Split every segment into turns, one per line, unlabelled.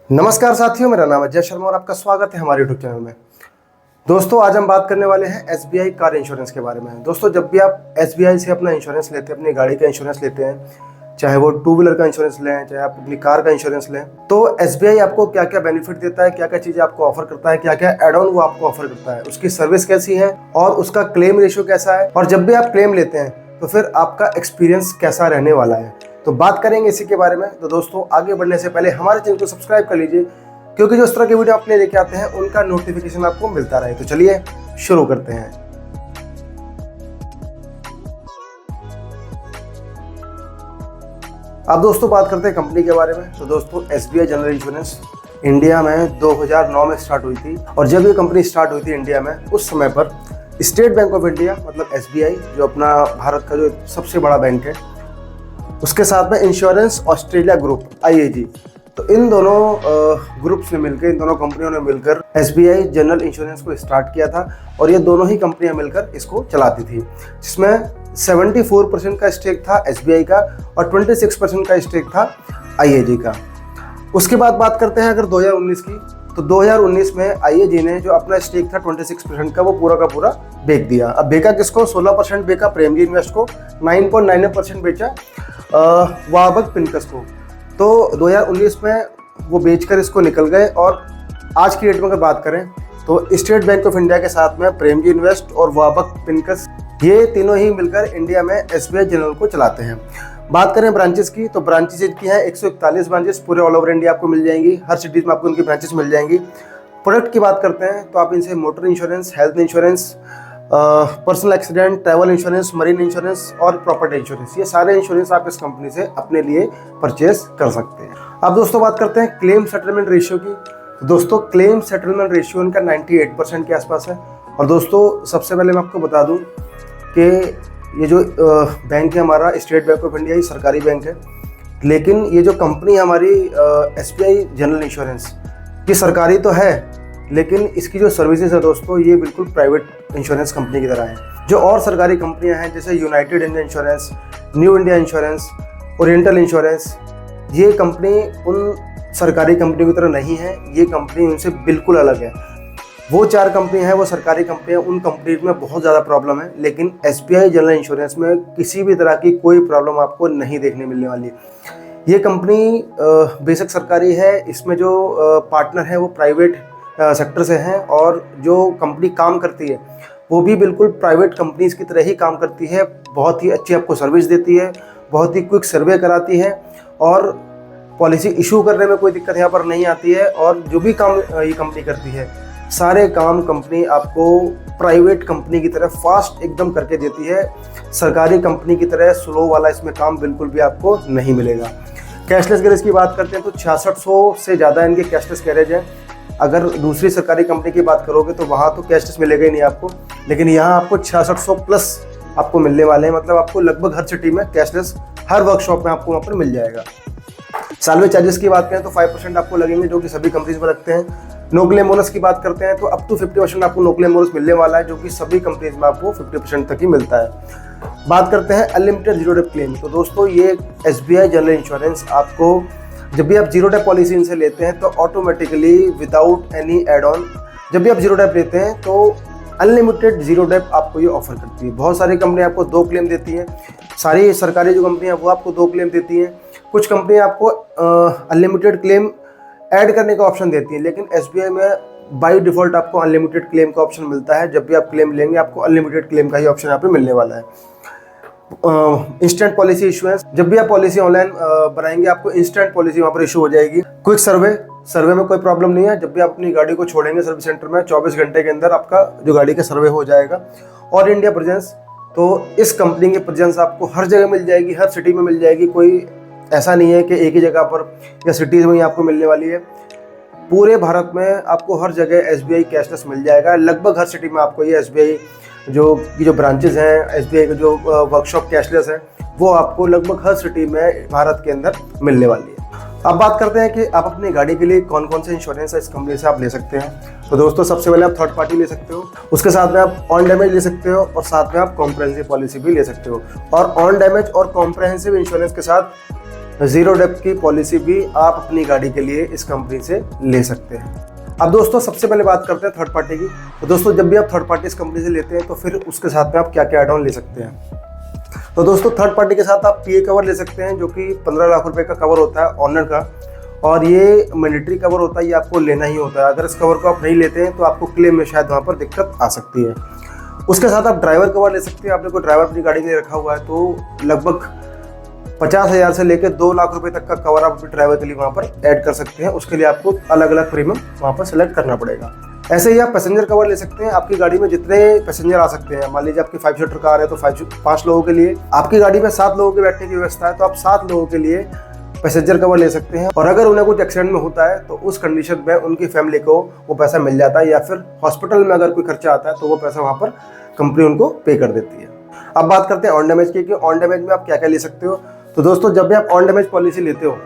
नमस्कार साथियों, मेरा नाम है जय शर्मा और आपका स्वागत है हमारे यूट्यूब चैनल में। दोस्तों, आज हम बात करने वाले हैं एसबीआई कार इंश्योरेंस के बारे में। दोस्तों, जब भी आप एसबीआई से अपना इंश्योरेंस लेते हैं, अपनी गाड़ी का इंश्योरेंस लेते हैं, चाहे वो टू व्हीलर का इंश्योरेंस लें, चाहे आप अपनी कार का इंश्योरेंस लें, तो एसबीआई आपको क्या क्या बेनिफिट देता है, क्या क्या चीज़ें आपको ऑफर करता है, क्या क्या एड ऑन वो आपको ऑफर करता है, उसकी सर्विस कैसी है और उसका क्लेम रेशियो कैसा है, और जब भी आप क्लेम लेते हैं तो फिर आपका एक्सपीरियंस कैसा रहने वाला है। तो बात करेंगे इसी के बारे में। तो दोस्तों, आगे बढ़ने से पहले हमारे चैनल को सब्सक्राइब कर लीजिए, क्योंकि जो इस तरह के वीडियो अपने लेके आते हैं उनका नोटिफिकेशन आपको मिलता रहे। तो चलिए शुरू करते हैं। अब दोस्तों बात करते हैं कंपनी के बारे में। तो दोस्तों, एसबीआई जनरल इंश्योरेंस इंडिया में 2009 में स्टार्ट हुई थी, और जब ये कंपनी स्टार्ट हुई थी इंडिया में, उस समय पर स्टेट बैंक ऑफ इंडिया मतलब एसबीआई, जो अपना भारत का जो सबसे बड़ा बैंक है, उसके साथ में इंश्योरेंस ऑस्ट्रेलिया ग्रुप आईएजी, तो इन दोनों ग्रुप्स ने मिलकर, इन दोनों कंपनियों ने मिलकर एसबीआई जनरल इंश्योरेंस को स्टार्ट किया था, और ये दोनों ही कंपनियां मिलकर इसको चलाती थी, जिसमें 74% का स्टेक था एसबीआई का और 26% का स्टेक था आईएजी का। उसके बाद बात करते हैं अगर 2019 की, तो 2019 में आईएजी ने जो अपना स्टेक था 26% का, वो पूरा का पूरा बेच दिया। अब बेचा किसको? 16% बेचा प्रेमजी इन्वेस्ट को, 9.99% बेचा वाबक पिनकस को। तो 2019 में वो बेचकर इसको निकल गए, और आज की डेट में अगर बात करें तो स्टेट बैंक ऑफ इंडिया के साथ में प्रेमजी इन्वेस्ट और वाबक पिनकस, ये तीनों ही मिलकर इंडिया में एसबीआई जनरल को चलाते हैं। बात करें ब्रांचेस की, तो ब्रांचेस इनकी हैं 141 ब्रांचेस पूरे ऑल ओवर इंडिया आपको मिल जाएंगी, हर सिटीज़ में आपको उनकी ब्रांचेस मिल जाएंगी। प्रोडक्ट की बात करते हैं तो आप इनसे motor insurance, health insurance, personal accident, travel insurance, marine insurance और प्रॉपर्टी इंश्योरेंस, ये सारे इंश्योरेंस आप इस कंपनी से अपने लिए परचेज कर सकते हैं। अब दोस्तों बात करते हैं क्लेम सेटलमेंट रेशियो की। तो दोस्तों, क्लेम सेटलमेंट रेशियो इनका 98% के आसपास है। और दोस्तों, सबसे पहले मैं आपको बता दूं कि ये जो बैंक है हमारा स्टेट बैंक ऑफ इंडिया, ये सरकारी बैंक है, लेकिन ये जो कंपनी है हमारी एसबीआई जनरल इंश्योरेंस, ये सरकारी तो है, लेकिन इसकी जो सर्विसेज है दोस्तों, ये बिल्कुल प्राइवेट इंश्योरेंस कंपनी की तरह है। जो और सरकारी कंपनियां हैं जैसे United India insurance, new India insurance, oriental insurance, ये कंपनी उन सरकारी कंपनियों की तरह नहीं है, ये कंपनी उनसे बिल्कुल अलग है। वो 4 कंपनी हैं, वो सरकारी कंपनी है, उन कंपनी में बहुत ज़्यादा प्रॉब्लम है, लेकिन एसबीआई जनरल इंश्योरेंस में किसी भी तरह की कोई प्रॉब्लम आपको नहीं देखने मिलने वाली। ये कंपनी बेशक सरकारी है, इसमें जो पार्टनर है वो प्राइवेट सेक्टर से हैं, और जो कंपनी काम करती है वो भी बिल्कुल प्राइवेट कंपनीज की तरह ही काम करती है। बहुत ही अच्छी आपको सर्विस देती है, बहुत ही क्विक सर्वे कराती है, और पॉलिसी इशू करने में कोई दिक्कत यहाँ पर नहीं आती है। और जो भी काम ये कंपनी करती है, सारे काम कंपनी आपको प्राइवेट कंपनी की तरह फास्ट एकदम करके देती है। सरकारी कंपनी की तरह स्लो वाला इसमें काम बिल्कुल भी आपको नहीं मिलेगा। कैशलेस गैरेज की बात करते हैं तो 6600 से ज़्यादा इनके कैशलेस गैरेज हैं। अगर दूसरी सरकारी कंपनी की बात करोगे तो वहाँ तो कैशलेस मिलेगा ही नहीं आपको, लेकिन यहाँ आपको 6600 प्लस आपको मिलने वाले हैं। मतलब आपको लगभग हर सिटी में कैशलेस हर वर्कशॉप में आपको वहाँ पर मिल जाएगा। सालवे चार्जेस की बात करें तो 5% आपको लगेंगे, जो कि सभी कंपनीज में लगते हैं। नो क्लेम बोनस की बात करते हैं तो अप टू 50% आपको नो क्लेम बोनस मिलने वाला है, जो कि सभी कंपनीज में आपको 50% तक ही मिलता है। बात करते हैं अनलिमिटेड जीरो डेप क्लेम। तो दोस्तों, ये एसबीआई जनरल इंश्योरेंस आपको जब भी आप जीरो डेप पॉलिसी इनसे लेते हैं तो automatically without any ad on, जब भी आप जीरो डेप लेते हैं तो अनलिमिटेड जीरो डेप आपको ये ऑफर करती है। बहुत सारी कंपनी आपको 2 क्लेम देती हैं, सारी सरकारी जो कंपनियां वो आपको 2 क्लेम देती हैं। कुछ कंपनियां आपको अनलिमिटेड क्लेम ऐड करने का ऑप्शन देती है, लेकिन एसबीआई में बाय डिफ़ॉल्ट आपको अनलिमिटेड क्लेम का ऑप्शन मिलता है। जब भी आप क्लेम लेंगे आपको अनलिमिटेड क्लेम का ही ऑप्शन यहाँ पे मिलने वाला है। इंस्टेंट पॉलिसी इशुएंस, जब भी आप पॉलिसी ऑनलाइन बनाएंगे आपको इंस्टेंट पॉलिसी वहाँ पर इशू हो जाएगी। क्विक सर्वे में कोई प्रॉब्लम नहीं है। जब भी आप अपनी गाड़ी को छोड़ेंगे सर्विस सेंटर में, 24 घंटे के अंदर आपका जो गाड़ी का सर्वे हो जाएगा। और इंडिया प्रेजेंस, तो इस कंपनी की प्रेजेंस आपको हर जगह मिल जाएगी, हर सिटी में मिल जाएगी। कोई ऐसा नहीं है कि एक ही जगह पर या सिटीज़ में ही आपको मिलने वाली है। पूरे भारत में आपको हर जगह एसबीआई कैशलेस मिल जाएगा। लगभग हर सिटी में आपको ये एसबीआई जो ब्रांचेज हैं, एसबीआई के जो वर्कशॉप कैशलेस है, वो आपको लगभग हर सिटी में भारत के अंदर मिलने वाली है। अब बात करते हैं कि आप अपनी गाड़ी के लिए कौन कौन से इंश्योरेंस है इस कंपनी से आप ले सकते हैं। तो दोस्तों, सबसे पहले आप थर्ड पार्टी ले सकते हो, उसके साथ में आप ऑन डैमेज ले सकते हो, और साथ में आप कॉम्प्रहेंसिव पॉलिसी भी ले सकते हो। और ऑन डैमेज और कॉम्प्रहेंसिव इंश्योरेंस के साथ जीरो डेप्थ की पॉलिसी भी आप अपनी गाड़ी के लिए इस कंपनी से ले सकते हैं। अब दोस्तों सबसे पहले बात करते हैं थर्ड पार्टी की। तो दोस्तों जब भी आप थर्ड पार्टी इस कंपनी से लेते हैं तो फिर उसके साथ में आप क्या क्या एड ऑन ले सकते हैं। तो दोस्तों थर्ड पार्टी के साथ आप पीए कवर ले सकते हैं, जो कि 15 लाख रुपए का कवर होता है ऑनर का, और ये मैंडेटरी कवर होता है, ये आपको लेना ही होता है। अगर इस कवर को आप नहीं लेते हैं तो आपको क्लेम में शायद वहाँ पर दिक्कत आ सकती है। उसके साथ आप ड्राइवर कवर ले सकते हैं। आपने कोई ड्राइवर अपनी गाड़ी के लिए रखा हुआ है तो लगभग 50,000 से लेकर 2 लाख रुपए तक का कवर आप अपने ड्राइवर के लिए वहाँ पर ऐड कर सकते हैं। उसके लिए आपको अलग अलग प्रीमियम वहाँ पर सेलेक्ट करना पड़ेगा। ऐसे ही आप पैसेंजर कवर ले सकते हैं। आपकी गाड़ी में जितने पैसेंजर आ सकते हैं, मान लीजिए आपकी 5 सीटर कार है तो 5 लोगों के लिए, आपकी गाड़ी में 7 लोगों के बैठने की व्यवस्था है तो आप 7 लोगों के लिए पैसेंजर कवर ले सकते हैं। और अगर उन्हें कुछ एक्सीडेंट में होता है तो उस कंडीशन में उनकी फैमिली को वो पैसा मिल जाता है, या फिर हॉस्पिटल में अगर कोई खर्चा आता है तो वो पैसा वहाँ पर कंपनी उनको पे कर देती है। अब बात करते हैं ऑन डैमेज की, कि ऑन डैमेज में आप क्या क्या ले सकते हो। तो दोस्तों जब भी आप ऑन डैमेज पॉलिसी लेते हो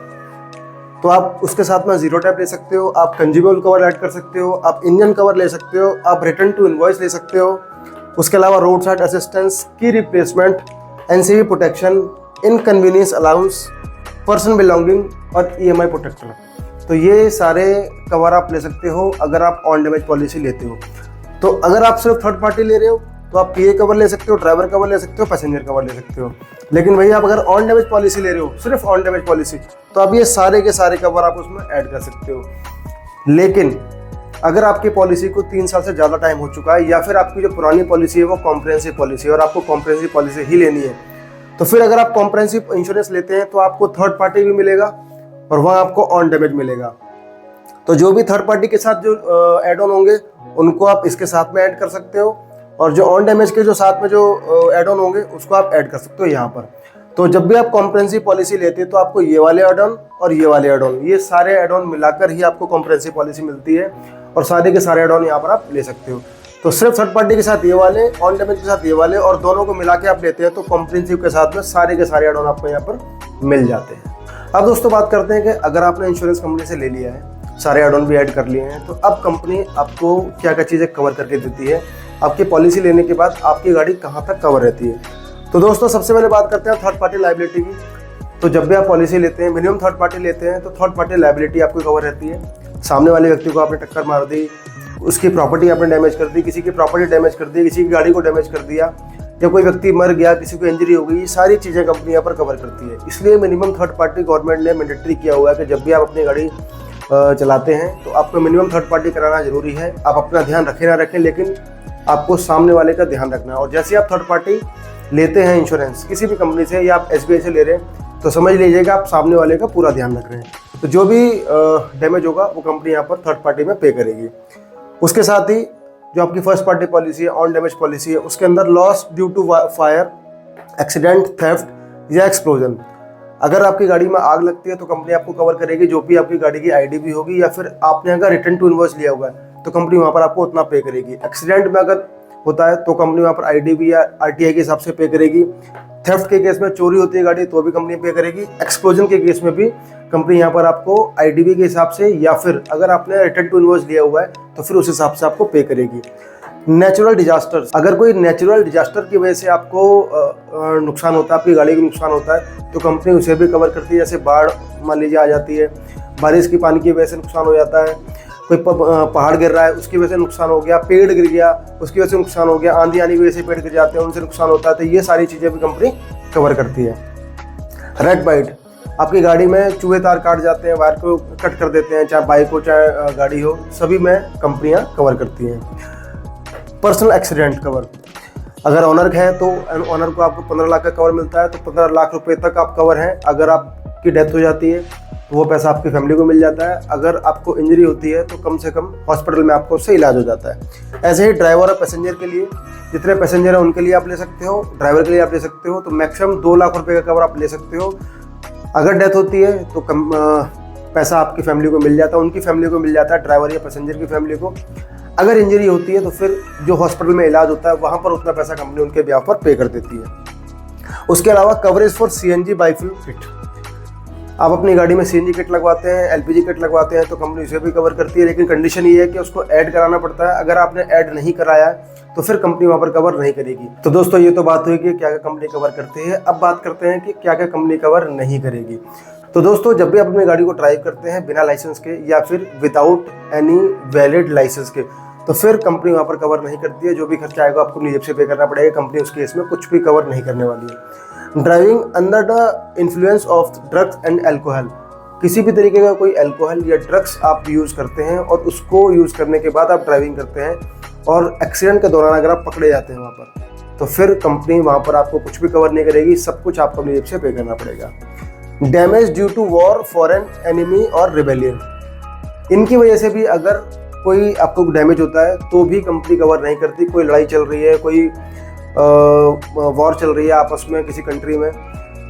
तो आप उसके साथ में जीरो टैप ले सकते हो, आप कंज्यूमेबल कवर ऐड कर सकते हो, आप इंजन कवर ले सकते हो, आप रिटर्न टू इनवॉइस ले सकते हो। उसके अलावा रोड साइड असिस्टेंस, की replacement, NCV protection, inconvenience allowance, person belonging और ईएमआई प्रोटेक्टर। तो ये सारे कवर आप ले सकते हो अगर आप ऑन डैमेज पॉलिसी लेते हो। तो अगर आप सिर्फ थर्ड पार्टी ले रहे हो तो आप पीए कवर ले सकते हो, ड्राइवर कवर ले सकते हो, पैसेंजर कवर ले सकते हो। लेकिन वही आप अगर ऑन डैमेज पॉलिसी ले रहे हो, सिर्फ ऑन डैमेज पॉलिसी, तो आप ये सारे के सारे कवर आप उसमें ऐड कर सकते हो। लेकिन अगर आपकी पॉलिसी को 3 साल से ज़्यादा टाइम हो चुका है, या फिर आपकी जो पुरानी पॉलिसी है वो कॉम्प्रिहेंसिव पॉलिसी है और आपको कॉम्प्रिहेंसिव पॉलिसी ही लेनी है, तो फिर अगर आप कॉम्प्रिहेंसिव इंश्योरेंस लेते हैं तो आपको थर्ड पार्टी भी मिलेगा और वहाँ आपको ऑन डैमेज मिलेगा। तो जो भी थर्ड पार्टी के साथ जो एड ऑन होंगे उनको आप इसके साथ में ऐड कर सकते हो, और जो ऑन डैमेज के जो साथ में जो एड ऑन होंगे उसको आप ऐड कर सकते हो यहाँ पर। तो जब भी आप कॉम्प्रिहेंसिव पॉलिसी लेते हैं तो आपको ये वाले एड ऑन और ये वाले एड ऑन, ये सारे एड ऑन मिलाकर ही आपको कॉम्प्रिहेंसिव पॉलिसी मिलती है, और सारे के सारे एड ऑन यहाँ पर आप ले सकते हो। तो सिर्फ थर्ड पार्टी के साथ ये वाले, ऑन डैमेज के साथ ये वाले, और दोनों को मिला के आप लेते हैं तो कॉम्प्रिहेंसिव के साथ में सारे के सारे एड ऑन आपको यहाँ पर मिल जाते हैं। अब दोस्तों बात करते हैं कि अगर आपने इंश्योरेंस कंपनी से ले लिया है, सारे एड ऑन भी ऐड कर लिए हैं, तो अब कंपनी आपको क्या क्या चीज़ें कवर करके देती है। आपकी पॉलिसी लेने के बाद आपकी गाड़ी कहाँ तक कवर रहती है। तो दोस्तों सबसे पहले बात करते हैं थर्ड पार्टी लायबिलिटी की। तो जब भी आप पॉलिसी लेते हैं, मिनिमम थर्ड पार्टी लेते हैं, तो थर्ड पार्टी लायबिलिटी आपको कवर रहती है। सामने वाले व्यक्ति को आपने टक्कर मार दी, उसकी प्रॉपर्टी आपने डैमेज कर दी, किसी की प्रॉपर्टी डैमेज कर दी, किसी की गाड़ी को डैमेज कर दिया, या कोई व्यक्ति मर गया, किसी को इंजरी हो गई, ये सारी चीज़ें कंपनी यहाँ पर कवर करती है। इसलिए मिनिमम थर्ड पार्टी गवर्नमेंट ने मैंडेटरी किया हुआ है कि जब भी आप अपनी गाड़ी चलाते हैं तो आपको मिनिमम थर्ड पार्टी कराना जरूरी है। आप अपना ध्यान रखें ना रखें, लेकिन आपको सामने वाले का ध्यान रखना है। और जैसे आप थर्ड पार्टी लेते हैं इंश्योरेंस किसी भी कंपनी से, या आप एसबीआई से ले रहे हैं, तो समझ लीजिएगा आप सामने वाले का पूरा ध्यान रख रहे हैं। तो जो भी डैमेज होगा वो कंपनी यहाँ पर थर्ड पार्टी में पे करेगी। उसके साथ ही जो आपकी फर्स्ट पार्टी पॉलिसी है, ऑन डैमेज पॉलिसी है, उसके अंदर loss due to fire, accident, theft या एक्सप्लोजन, अगर आपकी गाड़ी में आग लगती है तो कंपनी आपको कवर करेगी, जो भी आपकी गाड़ी की आईडीवी होगी, या फिर आपने अगर रिटर्न टू इनवॉइस लिया हुआ है तो कंपनी वहाँ पर आपको उतना पे करेगी। एक्सीडेंट में अगर होता है तो कंपनी वहाँ पर आईडीवी या आरटीआई के हिसाब से पे करेगी। थेफ्ट के केस में चोरी होती है गाड़ी तो भी कंपनी पे करेगी। एक्सप्लोजन के केस में भी कंपनी यहाँ पर आपको आईडीवी के हिसाब से, या फिर अगर आपने रिटर्न टू इनवॉइस लिया हुआ है तो फिर उस हिसाब से आपको पे करेगी। नेचुरल डिजास्टर्स, अगर कोई नेचुरल डिजास्टर की वजह से आपको नुकसान होता है, आपकी गाड़ी को नुकसान होता है, तो कंपनी उसे भी कवर करती है। जैसे बाढ़ मान लीजिए आ जाती है, बारिश की पानी की वजह से नुकसान हो जाता है, कोई पहाड़ गिर रहा है उसकी वजह से नुकसान हो गया, पेड़ गिर गया उसकी वजह से नुकसान हो गया, आंधी आने की वजह से पेड़ गिर जाते हैं उनसे नुकसान होता है, तो ये सारी चीज़ें भी कंपनी कवर करती है। रेड बाइट, आपकी गाड़ी में चूहे तार काट जाते हैं, वायर को कट कर देते हैं, चाहे बाइक हो चाहे गाड़ी हो, सभी में कंपनियां कवर करती हैं। पर्सनल एक्सीडेंट कवर, अगर ऑनर है तो ऑनर को आपको 15 लाख का कवर मिलता है, तो 15 लाख रुपए तक आप कवर हैं। अगर आपकी डेथ हो जाती है तो वो पैसा आपकी फैमिली को मिल जाता है। अगर आपको इंजरी होती है तो कम से कम हॉस्पिटल में आपको उससे इलाज हो जाता है। ऐसे ही ड्राइवर और पैसेंजर के लिए, जितने पैसेंजर हैं उनके लिए आप ले सकते हो, ड्राइवर के लिए आप ले सकते हो, तो मैक्सिमम 2 लाख रुपए का कवर आप ले सकते हो। अगर डेथ होती है तो कम पैसा आपकी फैमिली को मिल जाता है, उनकी फैमिली को मिल जाता है, ड्राइवर या पैसेंजर की फैमिली को। अगर इंजरी होती है तो फिर जो हॉस्पिटल में इलाज होता है वहाँ पर उतना पैसा कंपनी उनके ब्याह पर पे कर देती है। उसके अलावा coverage for CNG biofuel kit, आप अपनी गाड़ी में सीएनजी किट लगवाते हैं, एलपीजी किट लगवाते हैं, तो कंपनी उसे भी कवर करती है, लेकिन कंडीशन ये है कि उसको ऐड कराना पड़ता है। अगर आपने ऐड नहीं कराया तो फिर कंपनी वहाँ पर कवर नहीं करेगी। तो दोस्तों ये तो बात हुई कि क्या क्या कंपनी कवर करती है। अब बात करते हैं कि क्या क्या कंपनी कवर नहीं करेगी। तो दोस्तों जब भी आप अपनी गाड़ी को ड्राइव करते हैं बिना लाइसेंस के या फिर विदाउट एनी वैलिड लाइसेंस के, तो फिर कंपनी वहाँ पर कवर नहीं करती है। जो भी खर्चा आएगा आपको अपनी जेब से पे करना पड़ेगा, कंपनी उस केस में कुछ भी कवर नहीं करने वाली है। Driving under the influence of drugs and alcohol, किसी भी तरीके का कोई एल्कोहल या ड्रग्स आप यूज़ करते हैं और उसको यूज़ करने के बाद आप ड्राइविंग करते हैं और एक्सीडेंट के दौरान अगर आप पकड़े जाते हैं वहाँ पर, तो फिर कंपनी वहाँ पर आपको कुछ भी कवर नहीं करेगी, सब कुछ आपको अपनी जेब से पे करना पड़ेगा। Damage due to war, foreign enemy और रिबेलियन, इनकी वजह से भी अगर कोई आपको डैमेज होता है तो भी कंपनी कवर नहीं करती। कोई लड़ाई चल रही है, कोई वॉर चल रही है आपस में किसी कंट्री में,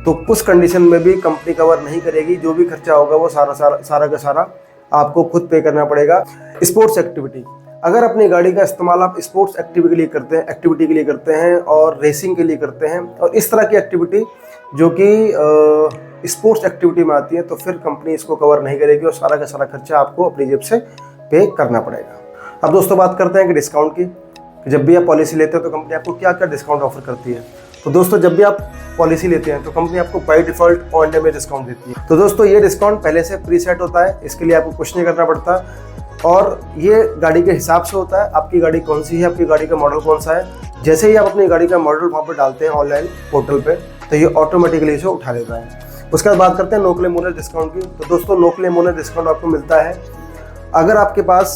तो उस कंडीशन में भी कंपनी कवर नहीं करेगी। जो भी खर्चा होगा वो सारा का सारा आपको खुद पे करना पड़ेगा। स्पोर्ट्स एक्टिविटी, अगर अपनी गाड़ी का इस्तेमाल आप स्पोर्ट्स एक्टिविटी के लिए करते हैं और रेसिंग के लिए करते हैं और इस तरह की एक्टिविटी जो कि स्पोर्ट्स एक्टिविटी में आती है, तो फिर कंपनी इसको कवर नहीं करेगी और सारा का सारा खर्चा आपको अपनी जेब से पे करना पड़ेगा। अब दोस्तों बात करते हैं कि डिस्काउंट की, जब भी आप पॉलिसी लेते हैं तो कंपनी आपको क्या क्या डिस्काउंट ऑफर करती है। तो दोस्तों जब भी आप पॉलिसी लेते हैं तो कंपनी आपको by default on damage discount देती है। तो दोस्तों ये डिस्काउंट पहले से प्री सेट होता है, इसके लिए आपको कुछ नहीं करना पड़ता और ये गाड़ी के हिसाब से होता है। आपकी गाड़ी कौन सी है, आपकी गाड़ी का मॉडल कौन सा है, जैसे ही आप अपनी गाड़ी का मॉडल वहाँ पर डालते हैं ऑनलाइन पोर्टल पे, तो ये ऑटोमेटिकली इसे उठा लेता है। उसके बाद बात करते हैं नो क्लेम ओनर डिस्काउंट की। तो दोस्तों नो क्लेम ओनर डिस्काउंट आपको मिलता है अगर आपके पास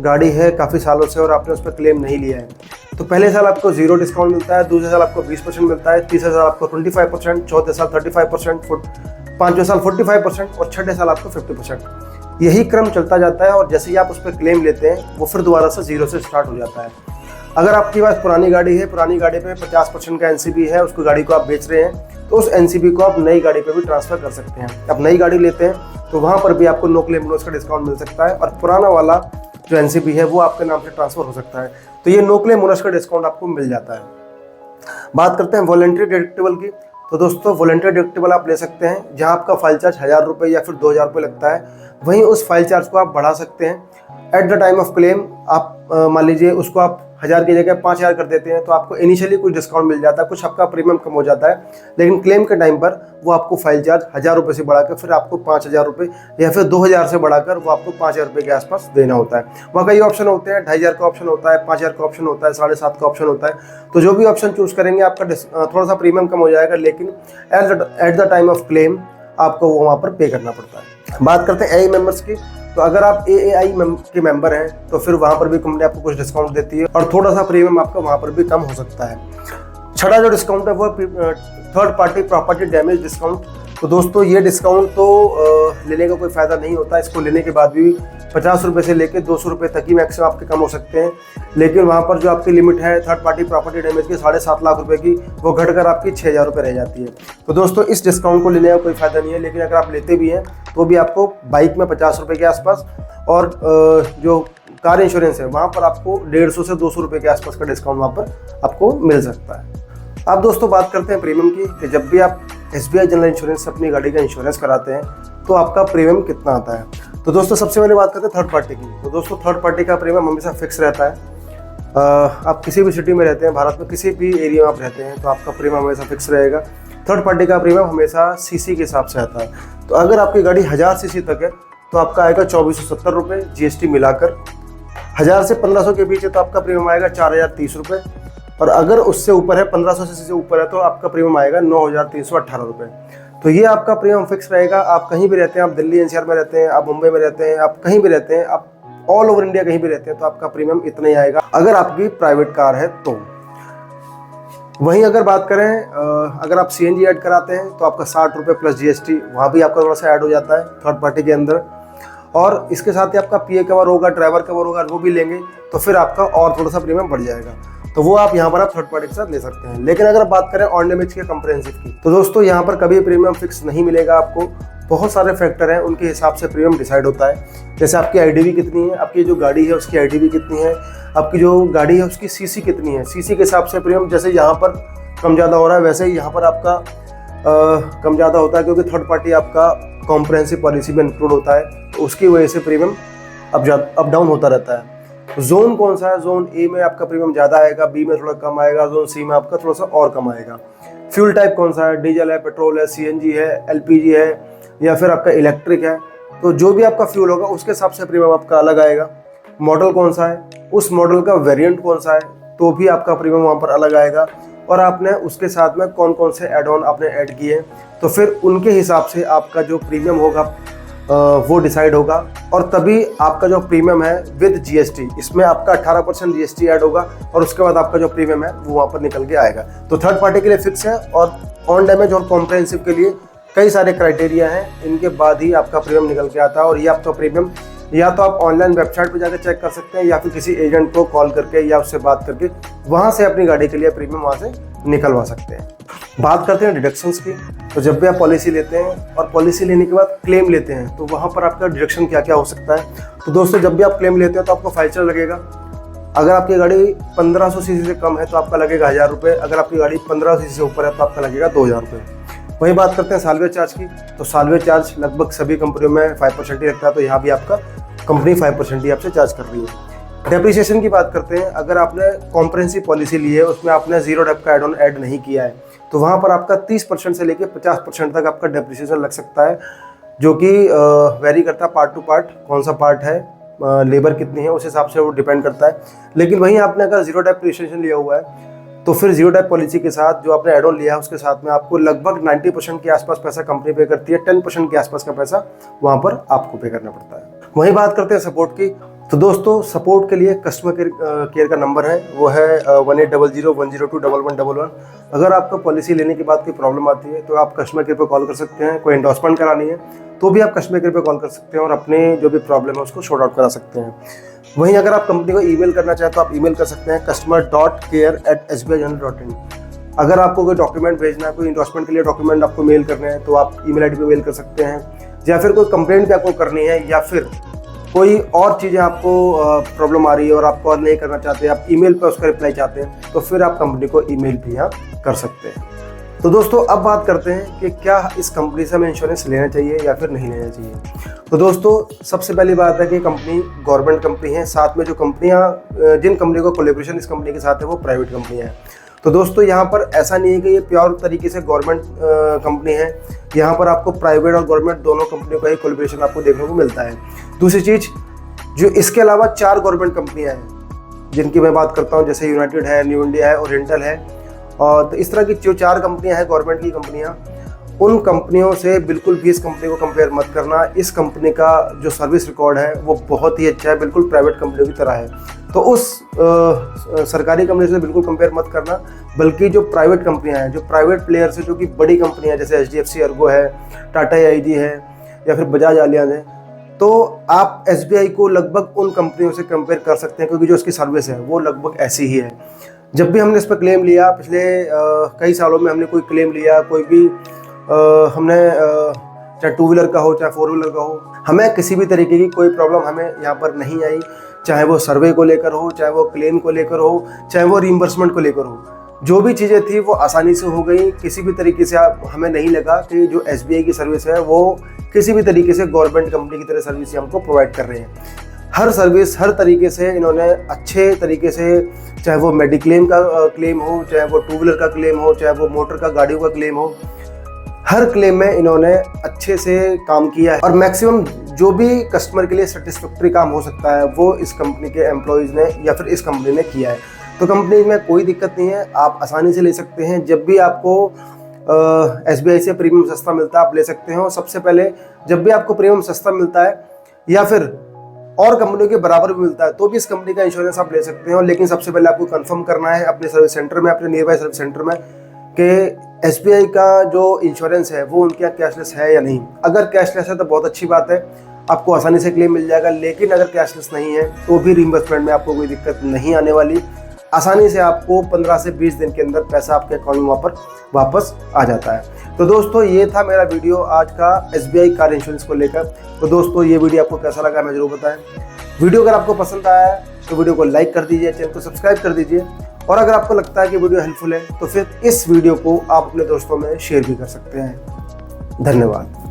गाड़ी है काफ़ी सालों से और आपने उस पर क्लेम नहीं लिया है, तो पहले साल आपको 0 डिस्काउंट मिलता है, दूसरे साल आपको 20% मिलता है, तीसरे साल आपको 25%, चौथे साल 35%, पाँचवें साल 45% और छठे साल आपको 50%। यही क्रम चलता जाता है और जैसे ही आप उस पर क्लेम लेते हैं वो फिर दोबारा से 0 से स्टार्ट हो जाता है। अगर आपके पास पुरानी गाड़ी है, पुरानी गाड़ी पे 50% का एनसीबी है, उसको गाड़ी को आप बेच रहे हैं, तो उस एनसीबी को आप नई गाड़ी पे भी ट्रांसफ़र कर सकते हैं। आप नई गाड़ी लेते हैं तो वहाँ पर भी आपको नो क्लेम बोनस का डिस्काउंट मिल सकता है और पुराना वाला जो एनसीबी है वो आपके नाम से ट्रांसफ़र हो सकता है। तो ये नो क्लेम बोनस का डिस्काउंट आपको मिल जाता है। बात करते हैं वॉलंटरी डिडक्टिबल की। तो दोस्तों वॉलंटरी डिडक्टिबल आप ले सकते हैं जहाँ आपका फाइल चार्ज 1000 रुपये या फिर 2000 रुपये लगता है, वहीं उस फाइल चार्ज को आप बढ़ा सकते हैं। At the time of claim आप मान लीजिए उसको आप 1000 की जगह 5000 कर देते हैं, तो आपको इनिशियली कुछ डिस्काउंट मिल जाता है, कुछ आपका प्रीमियम कम हो जाता है, लेकिन क्लेम के टाइम पर वो आपको फाइल चार्ज 1000 रुपये से बढ़ाकर फिर आपको 5000 रुपये या फिर 2000 से बढ़ाकर वो आपको 5000 रुपये के आसपास देना होता है। वहाँ कई ऑप्शन होते हैं, 2500 का ऑप्शन होता है, 5000 का ऑप्शन होता है, 7.5 का ऑप्शन होता है। तो जो भी ऑप्शन चूज़ करेंगे आपका थोड़ा सा प्रीमियम कम हो जाएगा, लेकिन at the time of claim आपको वो वहाँ पर पे करना पड़ता है। बात करते हैं एआई मेंबर्स की। तो अगर आप एआई के मेंबर हैं तो फिर वहाँ पर भी कंपनी आपको कुछ डिस्काउंट देती है और थोड़ा सा प्रीमियम आपका वहाँ पर भी कम हो सकता है। छठा जो डिस्काउंट है वो third party property damage discount. तो दोस्तों ये डिस्काउंट तो लेने का कोई फ़ायदा नहीं होता, इसको लेने के बाद भी 50 रुपये से लेकर 200 रुपये तक ही मैक्सिमम आपके कम हो सकते हैं, लेकिन वहाँ पर जो आपकी लिमिट है थर्ड पार्टी प्रॉपर्टी डैमेज की 7.5 लाख रुपए की, वो घटकर आपकी 6000 रुपये रह जाती है। तो दोस्तों इस डिस्काउंट को लेने का कोई फ़ायदा नहीं है, लेकिन अगर आप लेते भी हैं तो भी आपको बाइक में 50 रुपये के आसपास और जो कार इंश्योरेंस है वहाँ पर आपको 150 से 200 रुपये के आसपास का डिस्काउंट वहाँ पर आपको मिल सकता है। अब दोस्तों बात करते हैं प्रीमियम की कि जब भी आप एसबीआई जनरल इंश्योरेंस से अपनी गाड़ी का इंश्योरेंस कराते हैं तो आपका प्रीमियम कितना आता है। तो दोस्तों सबसे पहले बात करते हैं थर्ड पार्टी की। तो दोस्तों थर्ड पार्टी का प्रीमियम हमेशा फिक्स रहता है। आप किसी भी सिटी में रहते हैं, भारत में किसी भी एरिया में आप रहते हैं, तो आपका प्रीमियम हमेशा फिक्स रहेगा। थर्ड पार्टी का प्रीमियम हमेशा सीसी के हिसाब से आता है। तो अगर आपकी गाड़ी 1000 सीसी तक है तो आपका आएगा 2470 रुपये जीएसटी मिलाकर। 1000 से 1500 के बीच है तो आपका प्रीमियम आएगा 4030 रुपये, और अगर उससे ऊपर है 1500 सीसी से ऊपर है तो आपका प्रीमियम आएगा 9318 रुपये। तो ये आपका प्रीमियम फिक्स रहेगा। आप कहीं भी रहते हैं, आप दिल्ली एनसीआर में रहते हैं, आप मुंबई में रहते हैं, आप कहीं भी रहते हैं, आप ऑल ओवर इंडिया कहीं भी रहते हैं, तो आपका प्रीमियम इतना ही आएगा अगर आपकी प्राइवेट कार है तो। वहीं अगर बात करें अगर आप सीएनजी ऐड कराते हैं तो आपका 60 रुपये प्लस जीएसटी वहाँ भी आपका थोड़ा सा ऐड हो जाता है थर्ड पार्टी के अंदर, और इसके साथ ही आपका पीए कवर होगा, ड्राइवर कवर होगा, वो भी लेंगे तो फिर आपका और थोड़ा सा प्रीमियम बढ़ जाएगा। तो वो आप यहाँ पर आप थर्ड पार्टी के साथ ले सकते हैं। लेकिन अगर बात करें ऑन डैमेज के कंप्रहेंसिव की, तो दोस्तों यहाँ पर कभी प्रीमियम फिक्स नहीं मिलेगा आपको। बहुत सारे फैक्टर हैं, उनके हिसाब से प्रीमियम डिसाइड होता है। जैसे आपकी आईडीवी कितनी है, आपकी जो गाड़ी है उसकी आईडीवी कितनी है, आपकी जो गाड़ी है उसकी सीसी कितनी है, सीसी के हिसाब से प्रीमियम जैसे यहाँ पर कम ज़्यादा हो रहा है वैसे ही यहाँ पर आपका कम ज़्यादा होता है, क्योंकि थर्ड पार्टी आपका कॉम्प्रहेंसिव पॉलिसी में इंक्लूड होता है, तो उसकी वजह से प्रीमियम अप डाउन होता रहता है। जोन कौन सा है, जोन ए में आपका प्रीमियम ज़्यादा आएगा, बी में थोड़ा कम आएगा, जोन सी में आपका थोड़ा सा और कम आएगा। फ्यूल टाइप कौन सा है, डीजल है, पेट्रोल है, सीएनजी है, एलपीजी है, या फिर आपका इलेक्ट्रिक है, तो जो भी आपका फ्यूल होगा उसके हिसाब से प्रीमियम आपका अलग आएगा। मॉडल कौन सा है, उस मॉडल का वेरिएंट कौन सा है, तो भी आपका प्रीमियम वहाँ पर अलग आएगा। और आपने उसके साथ में कौन कौन से एड ऑन आपने ऐड किए, तो फिर उनके हिसाब से आपका जो प्रीमियम होगा वो डिसाइड होगा। और तभी आपका जो प्रीमियम है विद जीएसटी, इसमें आपका 18% जीएसटी ऐड होगा और उसके बाद आपका जो प्रीमियम है वो वहाँ पर निकल के आएगा। तो थर्ड पार्टी के लिए फिक्स है और ऑन डैमेज और कॉम्प्रहेंसिव के लिए कई सारे क्राइटेरिया हैं, इनके बाद ही आपका प्रीमियम निकल के आता है। और ये आपका प्रीमियम या तो आप ऑनलाइन वेबसाइट पर जाकर चेक कर सकते हैं या फिर किसी एजेंट को कॉल करके या उससे बात करके वहाँ से अपनी गाड़ी के लिए प्रीमियम वहाँ से निकलवा सकते हैं। बात करते हैं डिडक्शंस की। तो जब भी आप पॉलिसी लेते हैं और पॉलिसी लेने के बाद क्लेम लेते हैं तो वहाँ पर आपका डिडक्शन क्या क्या हो सकता है। तो दोस्तों, जब भी आप क्लेम लेते हैं तो आपको फाइचर लगेगा। अगर आपकी गाड़ी 1500 सीसी से कम है तो आपका लगेगा 1000 रुपये। अगर आपकी गाड़ी 1500 सीसी से ऊपर है तो आपका लगेगा 2000 रुपये। वहीं बात करते हैं सालवे चार्ज की। तो सालवे चार्ज लगभग सभी कंपनियों में 5% ही लगता है, तो यहाँ भी आपका कंपनी 5% ही आपसे चार्ज कर रही है। डेप्रिसिएशन की बात करते हैं। अगर आपने कॉम्प्रिहेंसिव पॉलिसी ली है, उसमें आपने जीरो डेप का एड ऑन ऐड नहीं किया है, तो वहाँ पर आपका 30% से लेकर 50% तक आपका डेप्रिसिएशन लग सकता है, जो कि वेरी करता है पार्ट टू पार्ट, कौन सा पार्ट है, लेबर कितनी है, उस हिसाब से वो डिपेंड करता है। लेकिन वहीं आपने अगर जीरो डेप्रिसिएशन लिया हुआ है तो फिर जीरो डेप पॉलिसी के साथ जो आपने एड ऑन लिया है उसके साथ में आपको लगभग 90% के आसपास पैसा कंपनी पे करती है, 10% के आसपास का पैसा वहाँ पर आपको पे करना पड़ता है। वहीं बात करते हैं सपोर्ट की। तो दोस्तों, सपोर्ट के लिए कस्टमर केयर का नंबर है, वो है 1800-102-1111। अगर आपको पॉलिसी लेने के बाद कोई प्रॉब्लम आती है तो आप कस्टमर केयर पर कॉल कर सकते हैं। कोई एंडोर्समेंट करानी है तो भी आप कस्टमर केयर पर कॉल कर सकते हैं और अपने जो भी प्रॉब्लम है उसको सॉर्ट आउट करा सकते हैं। वहीं अगर आप कंपनी को ईमेल करना चाहें तो आप ईमेल कर सकते हैं customer.care@sbigeneral.in। अगर आपको कोई डॉक्यूमेंट भेजना है, कोई एंडोर्समेंट के लिए डॉक्यूमेंट आपको मेल करने हैं, तो आप ईमेल आईडी पे मेल कर सकते हैं। या फिर कोई कंप्लेंट भी आपको करनी है या फिर कोई और चीज़ें आपको प्रॉब्लम आ रही है और आप कॉल नहीं करना चाहते, आप ईमेल पे उसका रिप्लाई चाहते हैं, तो फिर आप कंपनी को ईमेल भी यहाँ कर सकते हैं। तो दोस्तों, अब बात करते हैं कि क्या इस कंपनी से हमें इंश्योरेंस लेना चाहिए या फिर नहीं लेना चाहिए। तो दोस्तों, सबसे पहली बात है कि कंपनी गवर्नमेंट कंपनी है, साथ में जो कंपनियां जिन कंपनी को कोलैबोरेशन इस कंपनी के साथ है वो प्राइवेट कंपनियां हैं। तो दोस्तों, यहाँ पर ऐसा नहीं है कि ये प्योर तरीके से गवर्नमेंट कंपनी है। यहाँ पर आपको प्राइवेट और गवर्नमेंट दोनों कंपनियों का ही कोलैबोरेशन आपको देखने को मिलता है। दूसरी चीज़, जो इसके अलावा 4 गवर्नमेंट कंपनियाँ हैं जिनकी मैं बात करता हूँ, जैसे यूनाइटेड है, न्यू इंडिया है, ओरिएंटल है, और तो इस तरह की जो 4 कंपनियां हैं गवर्नमेंट की कंपनियां, उन कंपनियों से बिल्कुल भी इस कंपनी को कंपेयर मत करना। इस कंपनी का जो सर्विस रिकॉर्ड है वो बहुत ही अच्छा है, बिल्कुल प्राइवेट कंपनियों की तरह है। तो उस सरकारी कंपनी से बिल्कुल कंपेयर मत करना, बल्कि जो प्राइवेट कंपनियां हैं, जो प्राइवेट प्लेयर्स है, जो कि बड़ी कंपनियां जैसे HDFC अर्गो है, टाटा AIG है या फिर बजाज आलियांज है, तो आप SBI को लगभग उन कंपनियों से कंपेयर कर सकते हैं, क्योंकि जो उसकी सर्विस है वो लगभग ऐसी ही है। जब भी हमने इस पर क्लेम लिया, पिछले कई सालों में हमने कोई क्लेम लिया, कोई भी हमने चाहे 2 व्हीलर का हो चाहे 4 व्हीलर का हो, हमें किसी भी तरीके की कोई प्रॉब्लम हमें यहाँ पर नहीं आई। चाहे वो सर्वे को लेकर हो, चाहे वो क्लेम को लेकर हो, चाहे वो रीइंबर्समेंट को लेकर हो, जो भी चीज़ें थी वो आसानी से हो गई। किसी भी तरीके से हमें नहीं लगा कि जो SBI की सर्विस है वो किसी भी तरीके से गवर्नमेंट कंपनी की तरह सर्विस हमको प्रोवाइड कर रहे हैं। हर सर्विस हर तरीके से इन्होंने अच्छे तरीके से, चाहे वो मेडिक्लेम का क्लेम हो, चाहे वो 2 व्हीलर का क्लेम हो, चाहे वो मोटर का गाड़ियों का क्लेम हो, हर क्लेम में इन्होंने अच्छे से काम किया है। और मैक्सिमम जो भी कस्टमर के लिए सेटिस्फैक्ट्री काम हो सकता है वो इस कंपनी के एम्प्लॉयज़ ने या फिर इस कंपनी ने किया है। तो कंपनी में कोई दिक्कत नहीं है, आप आसानी से ले सकते हैं। जब भी आपको SBI से प्रीमियम सस्ता मिलता है आप ले सकते हैं। और सबसे पहले, जब भी आपको प्रीमियम सस्ता मिलता है या फिर और कंपनियों के बराबर भी मिलता है तो भी इस कंपनी का इंश्योरेंस आप ले सकते हैं। लेकिन सबसे पहले आपको कंफर्म करना है अपने सर्विस सेंटर में, अपने नियर बाय सर्विस सेंटर में, कि SBI का जो इंश्योरेंस है वो उनके यहाँ कैशलेस है या नहीं। अगर कैशलेस है तो बहुत अच्छी बात है, आपको आसानी से क्लेम मिल जाएगा। लेकिन अगर कैशलेस नहीं है तो भी रीइंबर्समेंट में आपको कोई दिक्कत नहीं आने वाली। आसानी से आपको 15 से 20 दिन के अंदर पैसा आपके अकाउंट में वापस आ जाता है। तो दोस्तों, ये था मेरा वीडियो आज का SBI कार इंश्योरेंस को लेकर। तो दोस्तों, ये वीडियो आपको कैसा लगा हमें जरूर बताएं। वीडियो अगर आपको पसंद आया है तो वीडियो को लाइक कर दीजिए, चैनल को सब्सक्राइब कर दीजिए। और अगर आपको लगता है कि वीडियो हेल्पफुल है तो फिर इस वीडियो को आप अपने दोस्तों में शेयर भी कर सकते हैं। धन्यवाद।